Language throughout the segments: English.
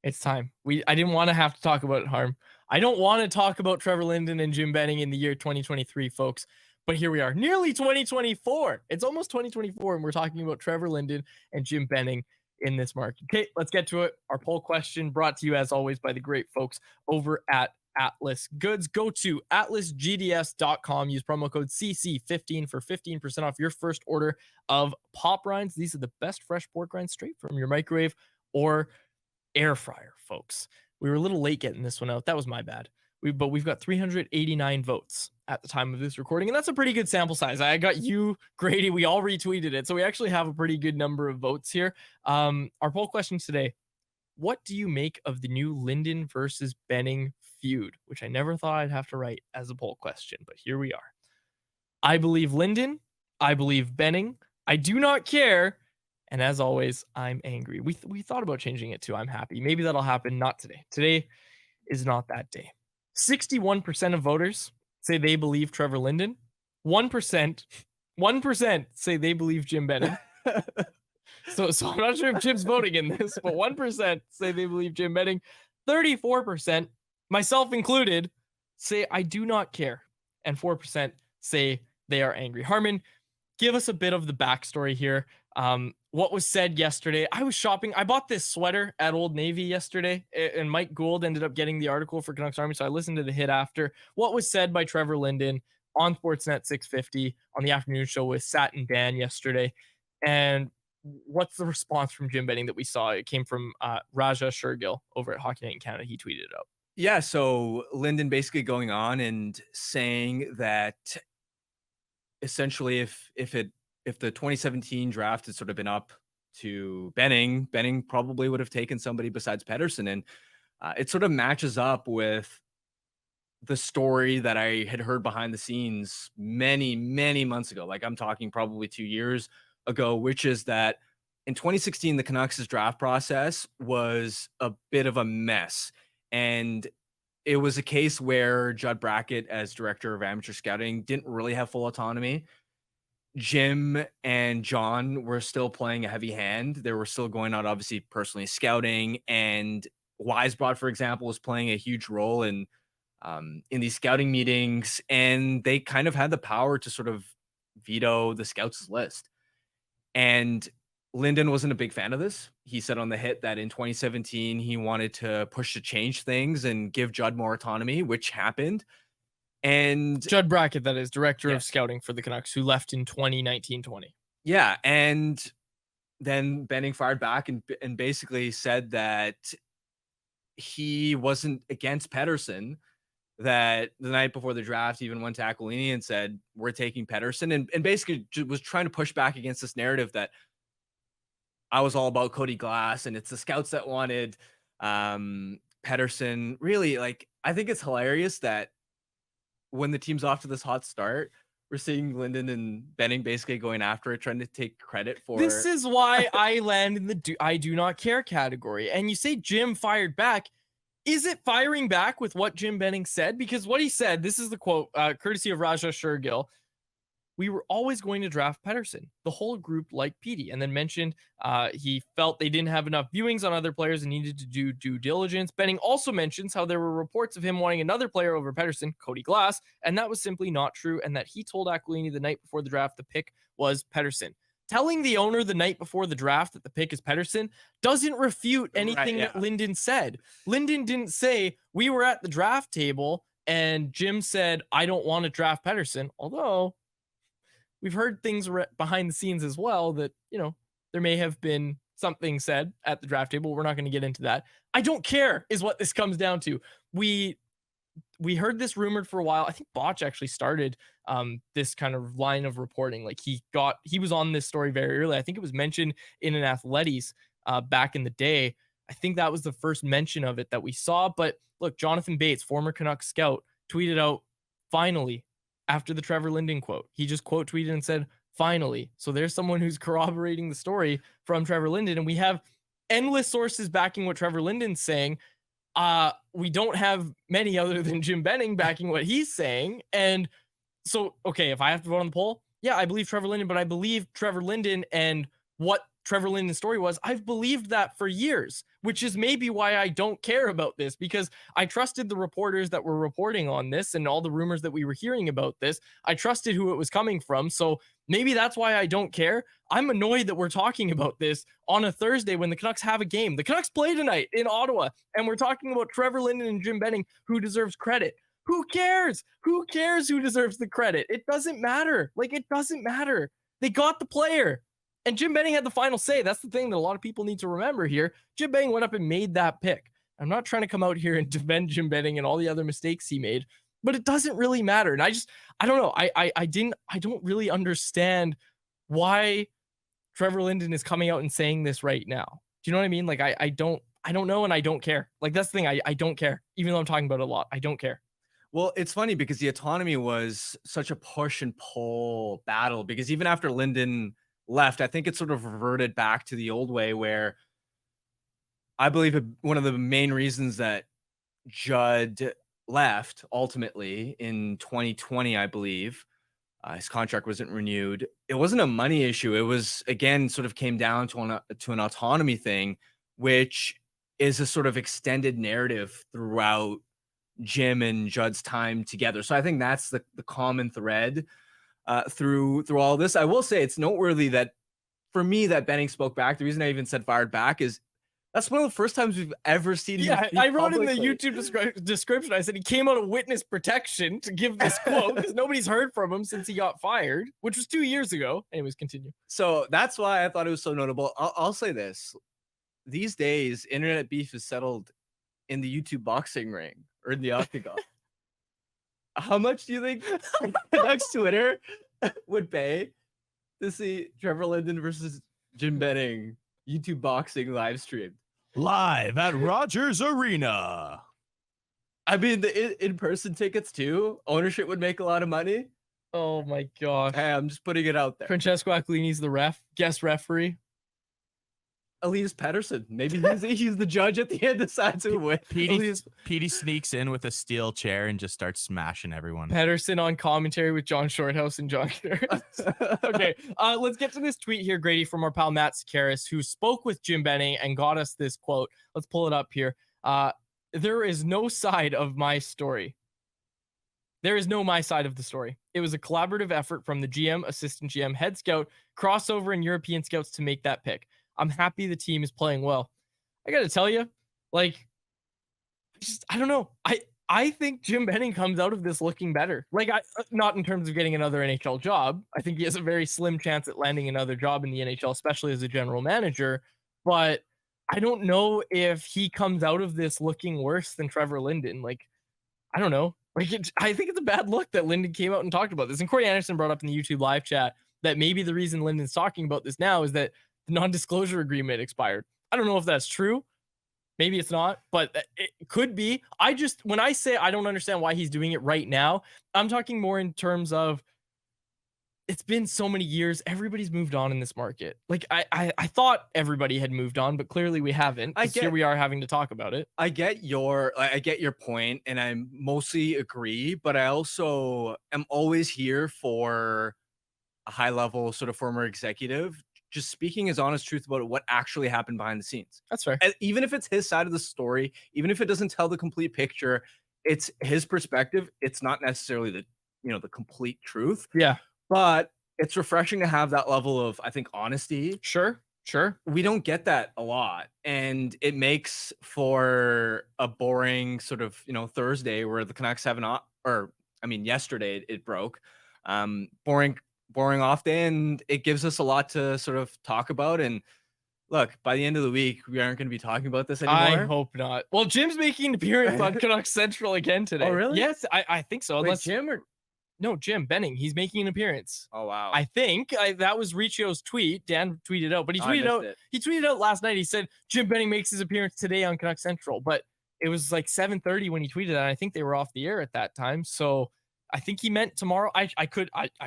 It's time. I didn't want to have to talk about it, Harm. I don't want to talk about Trevor Linden and Jim Benning in the year 2023, folks. But here we are, nearly 2024. It's almost 2024, and we're talking about Trevor Linden and Jim Benning in this market. Okay, let's get to it. Our poll question brought to you, as always, by the great folks over at Atlas Goods. Go to atlasgds.com. Use promo code CC15 for 15% off your first order of pop rinds. These are the best fresh pork rinds straight from your microwave or air fryer, folks. We were a little late getting this one out. That was my bad. But we've got 389 votes at the time of this recording, and that's a pretty good sample size. I got you, Grady. We all retweeted it, so we actually have a pretty good number of votes here. Our poll question today: what do you make of the new Linden versus Benning feud? Which I never thought I'd have to write as a poll question, but here we are. I believe Linden. I believe Benning. I do not care. And as always, I'm angry. We thought about changing it to I'm happy. Maybe that'll happen. Not today. Today is not that day. 61% of voters say they believe Trevor Linden. 1% say they believe Jim Benning. So I'm not sure if Jim's voting in this, but 1% say they believe Jim Benning. 34%, myself included, say I do not care. And 4% say they are angry. Harmon, give us a bit of the backstory here. What was said yesterday? I was shopping. I bought this sweater at Old Navy yesterday, and Mike Gould ended up getting the article for Canucks Army, so I listened to the hit after. What was said by Trevor Linden on Sportsnet 650 on the afternoon show with Sat and Dan yesterday, and what's the response from Jim Benning that we saw? It came from Raja Shergill over at Hockey Night in Canada. He tweeted it out. Yeah, so Linden basically going on and saying that essentially if the 2017 draft had sort of been up to Benning probably would have taken somebody besides Pettersson. And it sort of matches up with the story that I had heard behind the scenes many, many months ago. Like I'm talking probably 2 years ago, which is that in 2016, the Canucks' draft process was a bit of a mess. And it was a case where Judd Brackett, as director of amateur scouting, didn't really have full autonomy. Jim and John were still playing a heavy hand. They were still going out, obviously, personally scouting. And Weisbrod, for example, was playing a huge role in these scouting meetings. And they kind of had the power to sort of veto the scouts list. And Linden wasn't a big fan of this. He said on the hit that in 2017, he wanted to push to change things and give Judd more autonomy, which happened. And Judd Brackett, that is director of scouting for the Canucks, who left in 2019-20. Yeah. And then Benning fired back and basically said that he wasn't against Pettersson, that the night before the draft, even went to Aquilini and said, we're taking Pettersson, and basically was trying to push back against this narrative that I was all about Cody Glass and it's the scouts that wanted Pettersson. Really, like, I think it's hilarious that when the team's off to this hot start, we're seeing Linden and Benning basically going after it, trying to take credit for this is why I land in the I do not care category. And you say Jim fired back. Is it firing back with what Jim Benning said? Because what he said, this is the quote, courtesy of Raja Shergill: we were always going to draft Pettersson. The whole group liked Petey, and then mentioned he felt they didn't have enough viewings on other players and needed to do due diligence. Benning also mentions how there were reports of him wanting another player over Pettersson, Cody Glass, and that was simply not true, and that he told Aquilini the night before the draft the pick was Pettersson. Telling the owner the night before the draft that the pick is Pettersson doesn't refute anything that Linden said. Linden didn't say, we were at the draft table and Jim said, I don't want to draft Pettersson, although we've heard things behind the scenes as well that, you know, there may have been something said at the draft table. We're not going to get into that. I don't care is what this comes down to. We heard this rumored for a while. I think Botch actually started this kind of line of reporting. Like he was on this story very early. I think it was mentioned in an Athletes back in the day. I think that was the first mention of it that we saw. But look, Jonathan Bates, former Canucks scout, tweeted out, finally, after the Trevor Linden quote. He just quote tweeted and said, finally. So there's someone who's corroborating the story from Trevor Linden. And we have endless sources backing what Trevor Linden's saying. We don't have many other than Jim Benning backing what he's saying. And so, okay, if I have to vote on the poll, yeah, I believe Trevor Linden, but I believe Trevor Linden and what Trevor Linden's story was, I've believed that for years, which is maybe why I don't care about this, because I trusted the reporters that were reporting on this and all the rumors that we were hearing about this. I trusted who it was coming from. So maybe that's why I don't care. I'm annoyed that we're talking about this on a Thursday when the Canucks have a game. The Canucks play tonight in Ottawa, and we're talking about Trevor Linden and Jim Benning, who deserves credit. Who cares? Who cares who deserves the credit? It doesn't matter. Like, it doesn't matter. They got the player. And Jim Benning had the final say. That's the thing that a lot of people need to remember here. Jim Benning went up and made that pick. I'm not trying to come out here and defend Jim Benning and all the other mistakes he made, but it doesn't really matter. And I don't know. I don't really understand why Trevor Linden is coming out and saying this right now. Do you know what I mean? Like, I don't know, and I don't care. Like, that's the thing. I don't care. Even though I'm talking about it a lot, I don't care. Well, it's funny because the autonomy was such a push and pull battle, because even after Linden left, I think it sort of reverted back to the old way, where I believe one of the main reasons that Judd left ultimately in 2020, I believe, his contract wasn't renewed. It wasn't a money issue. It was, again, sort of came down to an autonomy thing, which is a sort of extended narrative throughout Jim and Judd's time together. So I think that's the common thread through all this. I will say it's noteworthy that for me that Benning spoke back. The reason I even said fired back is that's one of the first times we've ever seen him speak I wrote publicly. in the YouTube description, I said he came out of witness protection to give this quote because nobody's heard from him since he got fired, which was 2 years ago. Anyways, continue. So that's why I thought it was so notable. I'll say this. These days, internet beef is settled in the YouTube boxing ring or in the octagon. How much do you think Canucks Twitter would pay to see Trevor Linden versus Jim Benning YouTube boxing live streamed? Live at Rogers Arena. I mean, the in-person tickets too. Ownership would make a lot of money. Oh my gosh. Hey, I'm just putting it out there. Francesco Aquilini's the guest referee. Elias Pettersson. Maybe he's the judge at the end, decides who wins. Petey sneaks in with a steel chair and just starts smashing everyone. Pedersen on commentary with John Shorthouse and John Karras. Okay, let's get to this tweet here, Grady, from our pal Matt Sakaris, who spoke with Jim Benning and got us this quote. Let's pull it up here. There is no side of my story. There is no my side of the story. It was a collaborative effort from the GM, assistant GM, head scout, crossover, and European scouts to make that pick. I'm happy the team is playing well. I got to tell you, like, I don't know. I think Jim Benning comes out of this looking better. Like, not in terms of getting another NHL job. I think he has a very slim chance at landing another job in the NHL, especially as a general manager. But I don't know if he comes out of this looking worse than Trevor Linden. Like, I don't know. Like, I think it's a bad look that Linden came out and talked about this. And Corey Anderson brought up in the YouTube live chat that maybe the reason Linden's talking about this now is that the non-disclosure agreement expired. I don't know if that's true. Maybe it's not, but it could be. When I say I don't understand why he's doing it right now, I'm talking more in terms of it's been so many years. Everybody's moved on in this market. Like, I thought everybody had moved on, but clearly we haven't. Here we are having to talk about it. I get your point, and I mostly agree, but I also am always here for a high level sort of former executive just speaking his honest truth about what actually happened behind the scenes. That's fair. And even if it's his side of the story, even if it doesn't tell the complete picture, it's his perspective. It's not necessarily the complete truth. Yeah. But it's refreshing to have that level of, I think, honesty. Sure. We don't get that a lot. And it makes for a boring sort of, Thursday where the Canucks have yesterday it broke. Boring off day, and it gives us a lot to sort of talk about. And look, by the end of the week, we aren't going to be talking about this anymore. I hope not. Well, Jim's making an appearance on Canucks Central again today. Oh, really? Yes, I think so. Wait, Jim or no, Jim Benning. He's making an appearance. Oh wow. I think that was Riccio's tweet. Dan tweeted out, but he tweeted out last night. He said Jim Benning makes his appearance today on Canucks Central, but it was like 7:30 when he tweeted that. I think they were off the air at that time. So I think he meant tomorrow. I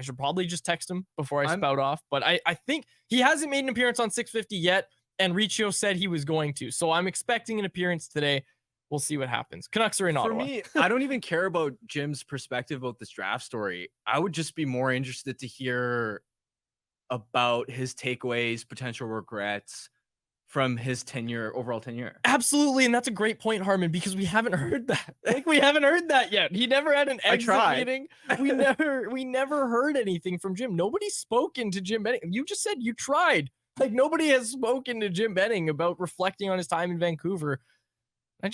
should probably just text him before I spout off, but I think he hasn't made an appearance on 650 yet, and Riccio said he was going to. So I'm expecting an appearance today. We'll see what happens. Canucks are in Ottawa. For me, I don't even care about Jim's perspective about this draft story. I would just be more interested to hear about his takeaways, potential regrets from his overall tenure. Absolutely, and that's a great point, Harmon, because we haven't heard that. Like, we haven't heard that yet. He never had an exit meeting. We never heard anything from Jim. Nobody's spoken to Jim Benning. You just said you tried. Like, nobody has spoken to Jim Benning about reflecting on his time in Vancouver. I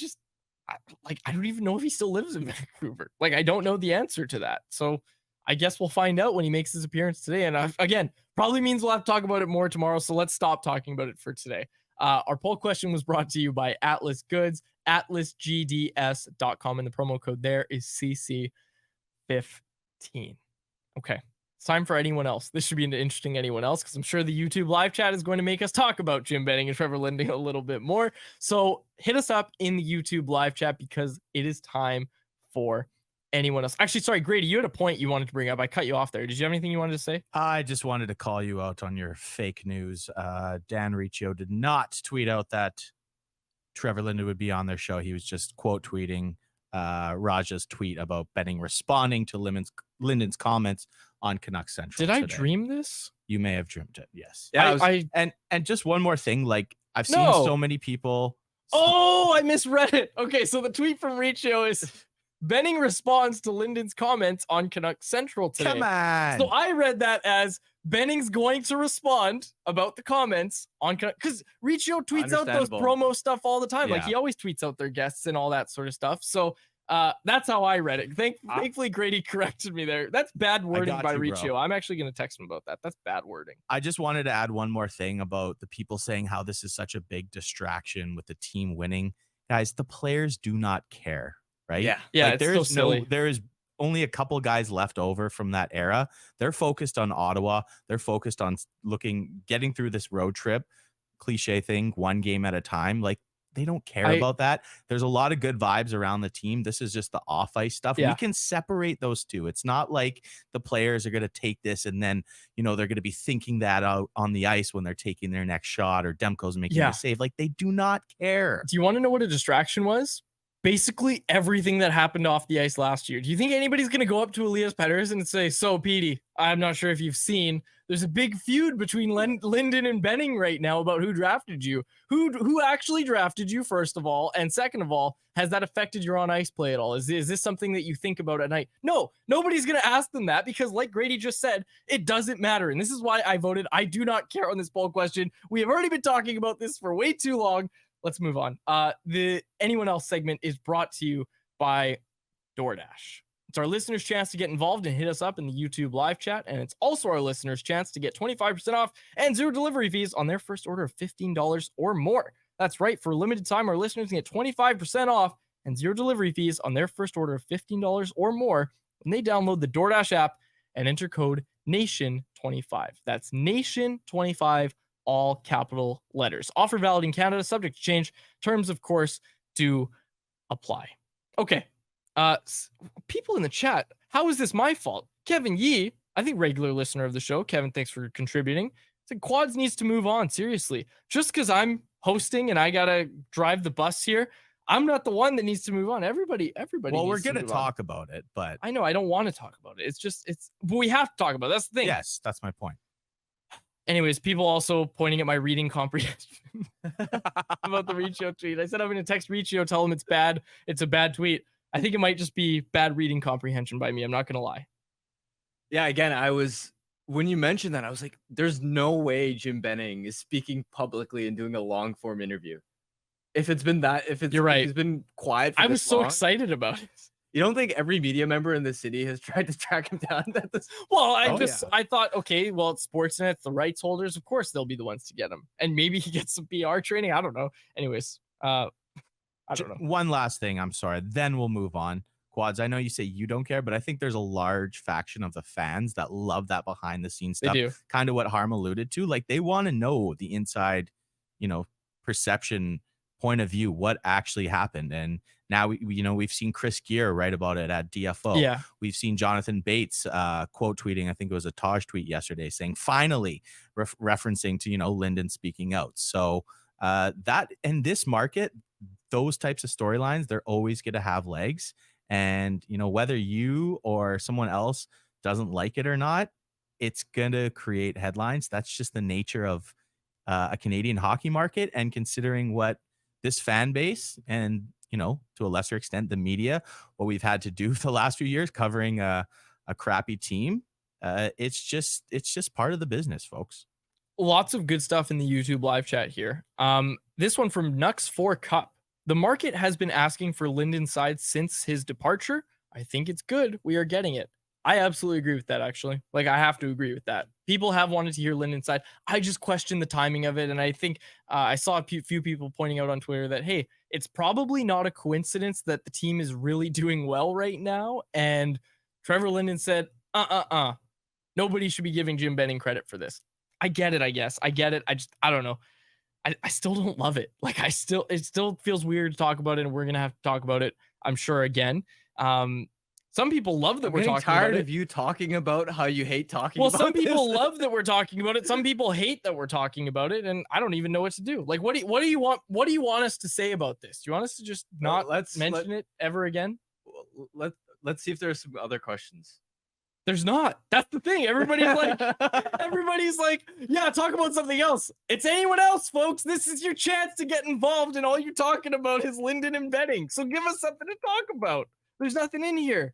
don't even know if he still lives in Vancouver. Like, I don't know the answer to that. So I guess we'll find out when he makes his appearance today. And again, probably means we'll have to talk about it more tomorrow. So let's stop talking about it for today. Our poll question was brought to you by Atlas Goods, atlasgds.com, and the promo code there is CC15. Okay, it's time for anyone else. This should be interesting anyone else, because I'm sure the YouTube live chat is going to make us talk about Jim Benning and Trevor Linden a little bit more. So hit us up in the YouTube live chat, because it is time for anyone else. Actually, sorry, Grady, you had a point you wanted to bring up. I cut you off there. Did you have anything you wanted to say? I just wanted to call you out on your fake news. Dan Riccio did not tweet out that Trevor Linden would be on their show. He was just quote tweeting Raja's tweet about Benning responding to Linden's comments on Canucks Central. Did I dream this? You may have dreamed it. Yes. Yeah. And just one more thing. Like, I've seen so many people. Oh, I misread it. Okay, so the tweet from Riccio is Benning responds to Linden's comments on Canucks Central today. Come on. So I read that as Benning's going to respond about the comments on Canucks, because Riccio tweets out those promo stuff all the time. Yeah. Like, he always tweets out their guests and all that sort of stuff. So that's how I read it. Thankfully, Grady corrected me there. That's bad wording by Riccio. I'm actually going to text him about that. That's bad wording. I just wanted to add one more thing about the people saying how this is such a big distraction with the team winning. Guys, the players do not care. Right? Yeah. Like, there is only a couple guys left over from that era. They're focused on Ottawa. They're focused on getting through this road trip. Cliche thing, one game at a time. Like, they don't care about that. There's a lot of good vibes around the team. This is just the off ice stuff. Yeah. We can separate those two. It's not like the players are going to take this and then, they're going to be thinking that out on the ice when they're taking their next shot, or Demko's making a save. Like, they do not care. Do you want to know what a distraction was? Basically everything that happened off the ice last year. Do you think anybody's going to go up to Elias Pettersson and say, so Petey, I'm not sure if you've seen, there's a big feud between Linden and Benning right now about who drafted you, who actually drafted you, first of all, and second of all, has that affected your on ice play at all? Is this something that you think about at night? No, nobody's going to ask them that, because like Grady just said, it doesn't matter. And this is why I voted I do not care on this poll question. We have already been talking about this for way too long. Let's move on. The anyone else segment is brought to you by DoorDash. It's our listeners' chance to get involved and hit us up in the YouTube live chat. And it's also our listeners' chance to get 25% off and 0 delivery fees on their first order of $15 or more. That's right. For a limited time, our listeners can get 25% off and 0 delivery fees on their first order of $15 or more when they download the DoorDash app and enter code NATION25. That's NATION25. All capital letters. Offer valid in Canada, subject to change. Terms, of course, do apply. Okay. People in the chat, how is this my fault? Kevin Yee, I think regular listener of the show. Kevin, thanks for contributing. Said Quads needs to move on. Seriously. Just because I'm hosting and I gotta drive the bus here, I'm not the one that needs to move on. Everybody. Well, we're gonna talk about it, but I know I don't want to talk about it. But we have to talk about it. That's the thing. Yes, that's my point. Anyways, people also pointing at my reading comprehension about the Riccio tweet. I said I'm going to text Riccio, tell him it's bad. It's a bad tweet. I think it might just be bad reading comprehension by me. I'm not going to lie. Yeah, again, when you mentioned that, I was like, there's no way Jim Benning is speaking publicly and doing a long form interview. You're right. He's been quiet for I was so long. Excited about it. You don't think every media member in the city has tried to track him down? Well, I thought, okay, well, it's Sportsnet, it's the rights holders. Of course, they'll be the ones to get him. And maybe he gets some PR training. I don't know. Anyways, I don't know. One last thing. I'm sorry. Then we'll move on. Quads, I know you say you don't care, but I think there's a large faction of the fans that love that behind the scenes stuff. They do. Kind of what Harm alluded to. Like, they want to know the inside, perception point of view, what actually happened. And now we've seen Chris Gear write about it at DFO. Yeah. We've seen Jonathan Bates quote tweeting, I think it was a Taj tweet yesterday, saying finally, referencing to Linden speaking out. So that in this market, those types of storylines, they're always going to have legs. And whether you or someone else doesn't like it or not, it's gonna create headlines. That's just the nature of a Canadian hockey market. And considering what this fan base and, to a lesser extent, the media, what we've had to do the last few years covering a crappy team, it's just part of the business, folks. Lots of good stuff in the YouTube live chat here. This one from Nux4 Cup. The market has been asking for Linden's side since his departure. I think it's good we are getting it. I absolutely agree with that, actually. Like, I have to agree with that. People have wanted to hear Linden's side. I just question the timing of it. And I think I saw a few people pointing out on Twitter that, hey, it's probably not a coincidence that the team is really doing well right now. And Trevor Linden said, nobody should be giving Jim Benning credit for this. I get it, I guess. I get it. I don't know. I still don't love it. Like, it still feels weird to talk about it, and we're gonna have to talk about it, I'm sure, again. Some people love that we're talking tired about it. of you talking about how you hate talking Well, about some people this. love that we're talking about it. Some people hate that we're talking about it, and I don't even know what to do. Like, what do you want us to say about this? Do you want us to just not mention it ever again? Let's see if there's some other questions. There's not. That's the thing. Everybody's like, yeah, talk about something else. It's anyone else, folks. This is your chance to get involved, and all you're talking about is Linden and Benning. So give us something to talk about. There's nothing in here.